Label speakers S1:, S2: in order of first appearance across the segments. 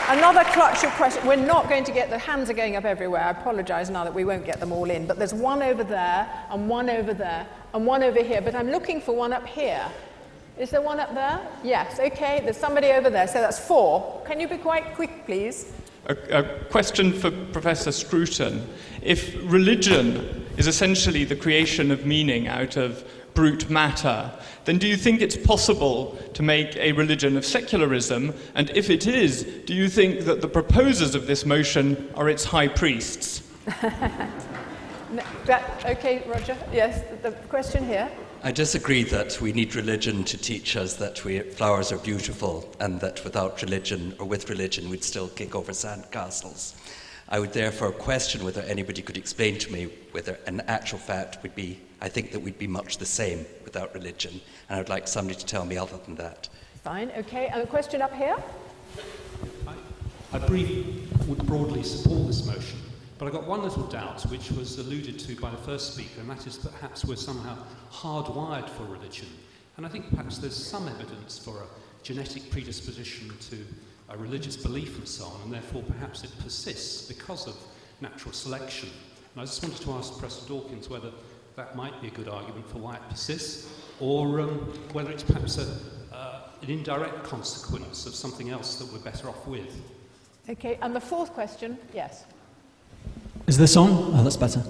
S1: Another clutch of questions. We're not going to get, the hands are going up everywhere. I apologise now that we won't get them all in. But there's one over there, and one over there, and one over here. But I'm looking for one up here. Is there one up there? Yes, okay. There's somebody over there. So that's 4. Can you be quite quick, please?
S2: A question for Professor Scruton. If religion is essentially the creation of meaning out of brute matter, then do you think it's possible to make a religion of secularism? And if it is, do you think that the proposers of this motion are its high priests?
S1: Okay, Roger. Yes, the question here.
S3: I disagree that we need religion to teach us that flowers are beautiful, and that without religion, or with religion, we'd still kick over sandcastles. I would therefore question whether anybody could explain to me whether an actual fact would be, I think that we'd be much the same without religion, and I would like somebody to tell me other than that.
S1: Fine, okay. And a question up here?
S4: I would broadly support this motion, but I got one little doubt, which was alluded to by the first speaker, and that is that perhaps we're somehow hardwired for religion. And I think perhaps there's some evidence for a genetic predisposition to a religious belief and so on, and therefore perhaps it persists because of natural selection. And I just wanted to ask Professor Dawkins whether that might be a good argument for why it persists, or whether it's perhaps an indirect consequence of something else that we're better off with.
S1: Okay, and the 4th question, yes.
S5: Is this on? Oh, that's better.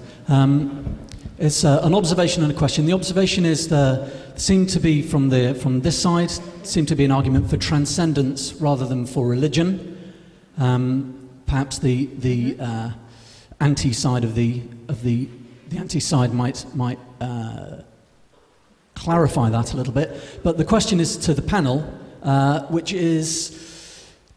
S5: It's an observation and a question. The observation is there seemed to be from this side seemed to be an argument for transcendence rather than for religion. Perhaps the anti-side of the anti-side might clarify that a little bit. But the question is to the panel, which is,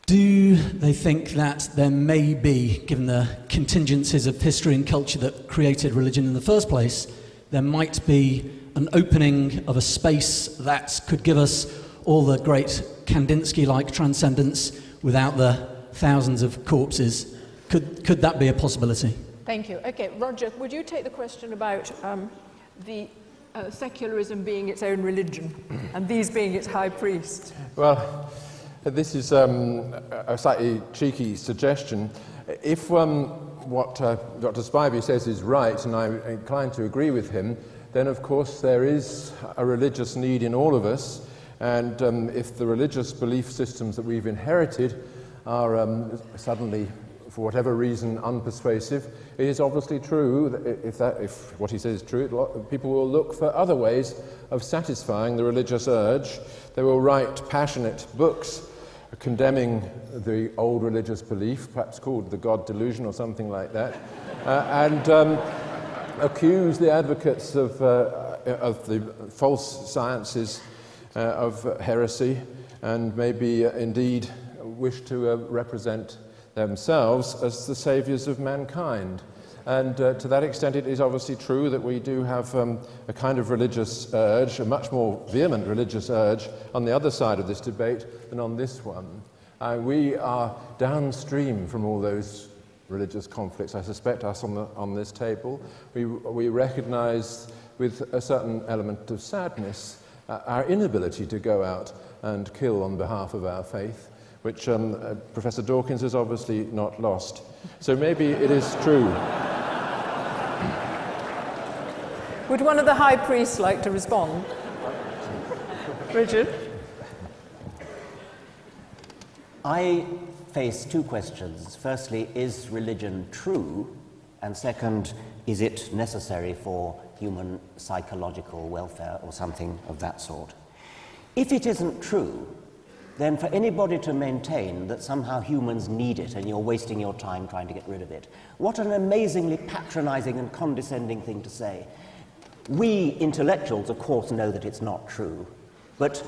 S5: do they think that there may be, given the contingencies of history and culture that created religion in the first place, there might be an opening of a space that could give us all the great Kandinsky-like transcendence without the thousands of corpses? Could that be a possibility?
S1: Thank you. Okay, Roger, would you take the question about the secularism being its own religion and these being its high priests?
S6: Well, this is a slightly cheeky suggestion. If what Dr. Spivey says is right, and I'm inclined to agree with him, then of course there is a religious need in all of us, and if the religious belief systems that we've inherited are suddenly, for whatever reason, unpersuasive, it is obviously true that if what he says is true, people will look for other ways of satisfying the religious urge. They will write passionate books condemning the old religious belief, perhaps called the God delusion or something like that, and accuse the advocates of the false sciences of heresy, and maybe indeed wish to represent themselves as the saviours of mankind. And to that extent, it is obviously true that we do have a kind of religious urge, a much more vehement religious urge, on the other side of this debate than on this one. We are downstream from all those religious conflicts, I suspect, us on this table. We recognise with a certain element of sadness our inability to go out and kill on behalf of our faith, which Professor Dawkins has obviously not lost. So maybe it is true.
S1: Would one of the high priests like to respond? Richard?
S7: I face 2 questions. Firstly, is religion true? And second, is it necessary for human psychological welfare or something of that sort? If it isn't true, then for anybody to maintain that somehow humans need it and you're wasting your time trying to get rid of it, what an amazingly patronizing and condescending thing to say. We intellectuals, of course, know that it's not true, but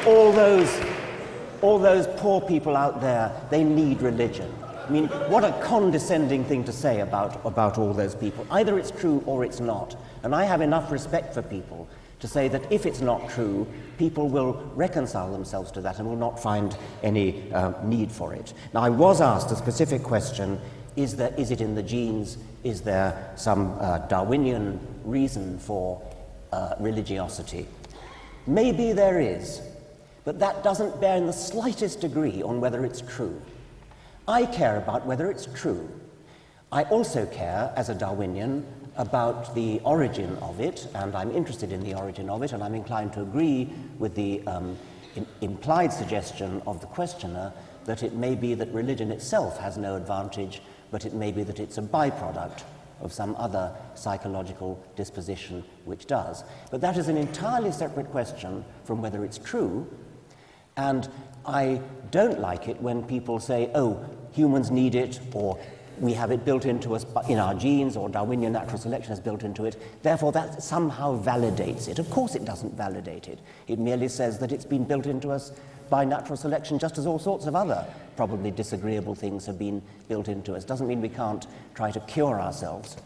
S7: all those poor people out there, they need religion. I mean, what a condescending thing to say about all those people. Either it's true or it's not. And I have enough respect for people to say that if it's not true, people will reconcile themselves to that and will not find any need for it. Now, I was asked a specific question, is it in the genes? Is there some Darwinian reason for religiosity? Maybe there is. But that doesn't bear in the slightest degree on whether it's true. I care about whether it's true. I also care, as a Darwinian, about the origin of it, and I'm interested in the origin of it, and I'm inclined to agree with the implied suggestion of the questioner that it may be that religion itself has no advantage, but it may be that it's a byproduct of some other psychological disposition which does. But that is an entirely separate question from whether it's true, and I don't like it when people say, oh, humans need it, or we have it built into us in our genes, or Darwinian natural selection has built into it, therefore that somehow validates it. Of course it doesn't validate it. It merely says that it's been built into us by natural selection, just as all sorts of other probably disagreeable things have been built into us. Doesn't mean we can't try to cure ourselves.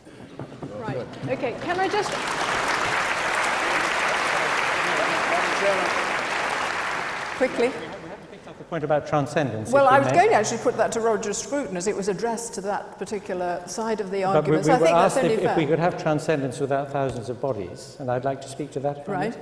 S1: Right. Okay, can I just... Quickly.
S8: The point about transcendence.
S1: Well, I was going to actually put that to Roger Scruton as it was addressed to that particular side of the argument.
S8: But we
S1: So I think
S8: were
S1: that's
S8: asked
S1: only fair.
S8: if we could have transcendence without thousands of bodies, and I'd like to speak to that.
S1: Right.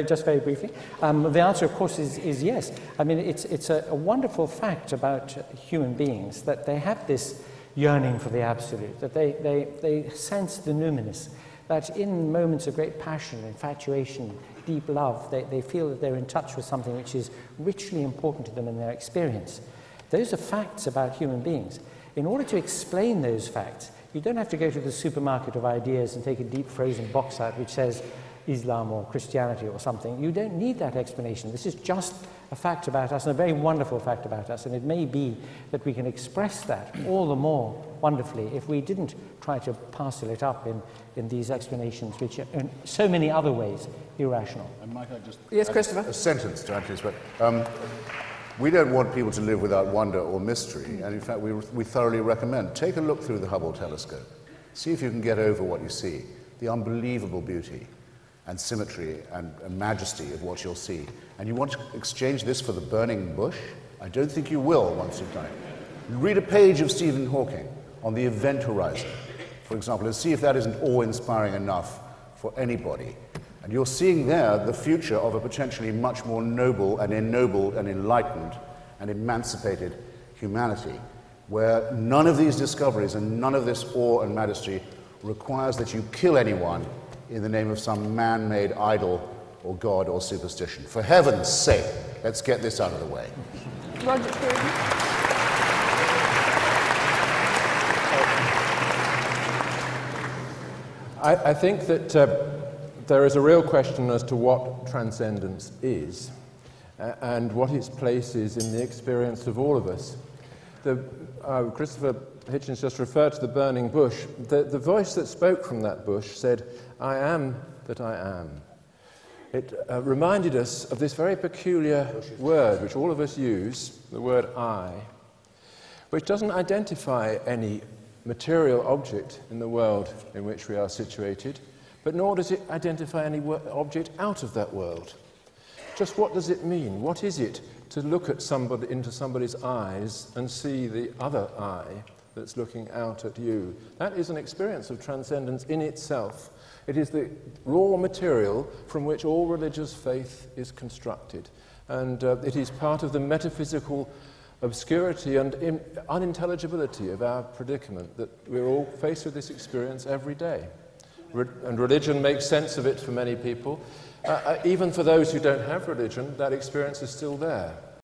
S8: Just very briefly. The answer, of course, is yes. I mean, it's a wonderful fact about human beings that they have this yearning for the absolute, that they sense the numinous, that in moments of great passion, infatuation, deep love, they feel that they're in touch with something which is richly important to them in their experience. Those are facts about human beings. In order to explain those facts, you don't have to go to the supermarket of ideas and take a deep frozen box out which says Islam or Christianity or something. You don't need that explanation. This is just a fact about us, and a very wonderful fact about us, and it may be that we can express that all the more wonderfully if we didn't try to parcel it up in these explanations, which are in so many other ways irrational.
S9: And might I just
S1: Yes, Christopher.
S9: a sentence to add to this, but we don't want people to live without wonder or mystery, and in fact we thoroughly recommend, take a look through the Hubble telescope, see if you can get over what you see, the unbelievable beauty and symmetry and majesty of what you'll see. And you want to exchange this for the burning bush? I don't think you will once you've done it. Read a page of Stephen Hawking on the event horizon, for example, and see if that isn't awe-inspiring enough for anybody. And you're seeing there the future of a potentially much more noble and ennobled and enlightened and emancipated humanity, where none of these discoveries and none of this awe and majesty requires that you kill anyone in the name of some man-made idol or god or superstition. For heaven's sake, let's get this out of the way.
S1: Roger Scruton.
S6: I think that there is a real question as to what transcendence is and what its place is in the experience of all of us. Christopher Hitchens just referred to the burning bush. The voice that spoke from that bush said, "I am that I am." It reminded us of this very peculiar word which all of us use, the word I, which doesn't identify any material object in the world in which we are situated, but nor does it identify any object out of that world. Just what does it mean? What is it to look at somebody, into somebody's eyes and see the other eye that's looking out at you? That is an experience of transcendence in itself. It is the raw material from which all religious faith is constructed. And it is part of the metaphysical obscurity and unintelligibility of our predicament, that we're all faced with this experience every day. And religion makes sense of it for many people. Even for those who don't have religion, that experience is still there.